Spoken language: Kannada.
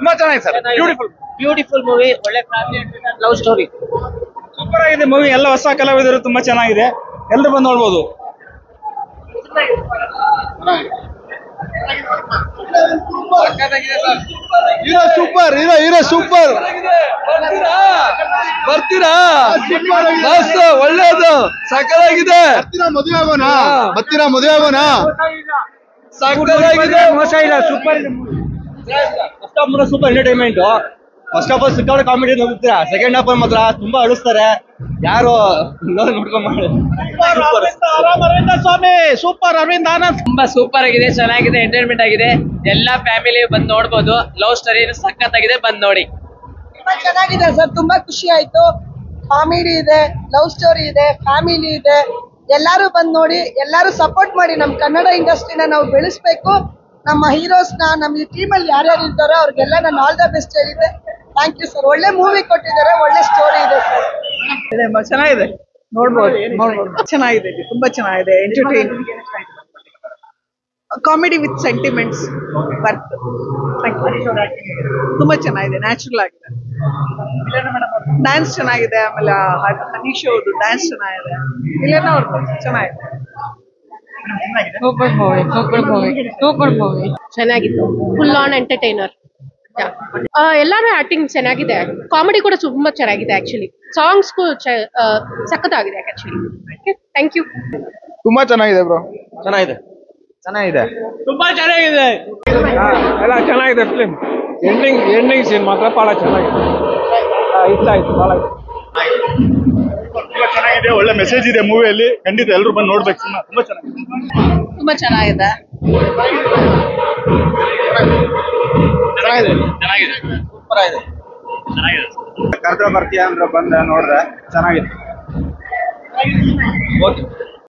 ತುಂಬಾ ಚೆನ್ನಾಗಿದೆ ಸರ್. ಬ್ಯೂಟಿಫುಲ್ ಮೂವಿ, ಒಳ್ಳೆ ಫ್ಯಾಮಿಲಿ ಲವ್ ಸ್ಟೋರಿ. ಸೂಪರ್ ಆಗಿದೆ ಮೂವಿ. ಎಲ್ಲ ಹೊಸ ಕಲಾವಿದರು ತುಂಬಾ ಚೆನ್ನಾಗಿದೆ, ಎಲ್ಲರೂ ಬಂದು ನೋಡ್ಬೋದು. Super hero super. ಬರ್ತೀರಾ? ಬಸ್ ಒಳ್ಳೇದು, ಸಕಲಾಗಿದೆ. ಬರ್ತೀರಾ ಮದುವೆ ಆಗೋಣ? ಸಕಲಾಗಿದೆ, ಮೋಸ ಇಲ್ಲ, super. Super entertainment. First of all ಸಿಕ್ಕಾಡ ಕಾಮಿಡಿ ನೋಡ್ತೀರಾ, ಸೆಕೆಂಡ್ ಹಾಫ್ ಮಾತ್ರ ತುಂಬಾ ಅಳಿಸ್ತಾರೆ. ಯಾರು ನೋಡ್ಕೊಂಡ್ ಮಾಡಿ. ಸ್ವಾಮಿ ಸೂಪರ್. ಅರವಿಂದ್ ಆನಂದ್ ತುಂಬಾ ಸೂಪರ್ ಆಗಿದೆ, ಚೆನ್ನಾಗಿದೆ, ಎಂಟರ್ಟೈನ್ಮೆಂಟ್ ಆಗಿದೆ. ಎಲ್ಲಾ ಫ್ಯಾಮಿಲಿ ಬಂದ್ ನೋಡ್ಬೋದು. ಲವ್ ಸ್ಟೋರಿ ಸಖತ್ತಾಗಿದೆ, ಬಂದ್ ನೋಡಿ. ತುಂಬಾ ಚೆನ್ನಾಗಿದೆ ಸರ್, ತುಂಬಾ ಖುಷಿ ಆಯ್ತು. ಕಾಮಿಡಿ ಇದೆ, ಲವ್ ಸ್ಟೋರಿ ಇದೆ, ಫ್ಯಾಮಿಲಿ ಇದೆ. ಎಲ್ಲಾರು ಬಂದ್ ನೋಡಿ, ಎಲ್ಲಾರು ಸಪೋರ್ಟ್ ಮಾಡಿ. ನಮ್ ಕನ್ನಡ ಇಂಡಸ್ಟ್ರಿನ ನಾವು ಬೆಳೆಸ್ಬೇಕು. ನಮ್ಮ ಹೀರೋಸ್ನ, ನಮ್ಮ ಈ ಟೀಮ್ ಅಲ್ಲಿ ಯಾರ್ಯಾರು ಇರ್ತಾರೋ ಅವ್ರಿಗೆಲ್ಲ ನಾನು ಆಲ್ ದ ಬೆಸ್ಟ್ ಹೇಳಿದೆ. Thank you sir. ಒಳ್ಳೆ ಮೂವಿ ಕೊಟ್ಟಿದ್ದಾರೆ, ಒಳ್ಳೆ ಸ್ಟೋರಿ ಇದೆ ಸರ್. ಚೆನ್ನಾಗಿದೆ, ನೋಡ್ಬೋದು. ಚೆನ್ನಾಗಿದೆ, ತುಂಬಾ ಚೆನ್ನಾಗಿದೆ. Entertain comedy with sentiments worth. ತುಂಬಾ ಚೆನ್ನಾಗಿದೆ, ನ್ಯಾಚುರಲ್ ಆಗಿದೆ. ಡ್ಯಾನ್ಸ್ ಚೆನ್ನಾಗಿದೆ, ಆಮೇಲೆ ಹನೀಶ್ ಅವ್ರದ್ದು ಡ್ಯಾನ್ಸ್ ಚೆನ್ನಾಗಿದೆ. ಇಲ್ಲೇನೋ ಅವ್ರದ್ದು ಚೆನ್ನಾಗಿದೆ. ಸೂಪರ್ ಮೂವಿ ಚೆನ್ನಾಗಿತ್ತು. Full on entertainer. ಎಲ್ಲಾರು ಆಕ್ಟಿಂಗ್ ಚೆನ್ನಾಗಿದೆ, ಕಾಮಿಡಿ ಕೂಡ ತುಂಬಾ ಚೆನ್ನಾಗಿದೆ. ಆಕ್ಚುಲಿ ಸಾಂಗ್ಸ್ ಸಖತ್ತಾಗಿದೆ ಆಕ್ಚುಲಿ. Thank you. ತುಂಬಾ ಚೆನ್ನಾಗಿದೆ ಬ್ರೋ. ಚೆನ್ನಾಗಿದೆ ತುಂಬಾ ಚೆನ್ನಾಗಿದೆ. ಎಲ್ಲ ಚೆನ್ನಾಗಿದೆ ಫಿಲ್ಮ್. ಎಂಡಿಂಗ್ ಸೀನ್ ಮಾತ್ರ ಬಹಳ ಚೆನ್ನಾಗಿದೆ, ಇಷ್ಟ ಆಯ್ತು ಬಹಳ. ತುಂಬಾ ಚೆನ್ನಾಗಿದೆ, ಒಳ್ಳೆ ಮೆಸೇಜ್ ಇದೆ ಮೂವಿಯಲ್ಲಿ. ಖಂಡಿತ ಎಲ್ಲರೂ ಬಂದು ನೋಡ್ಬೇಕು ಸಿನಿಮಾ. ತುಂಬಾ ಚೆನ್ನಾಗಿದೆ. ತುಂಬಾ ಚೆನ್ನಾಗಿದೆ. ಸೂಪರ್ ಆಗಿದೆ. ಕರ್ಕ ಬರ್ತೀಯ ಅಂದ್ರೆ ಬಂದ ನೋಡ್ದೆ, ಚೆನ್ನಾಗಿದೆ. ಓಕೆ.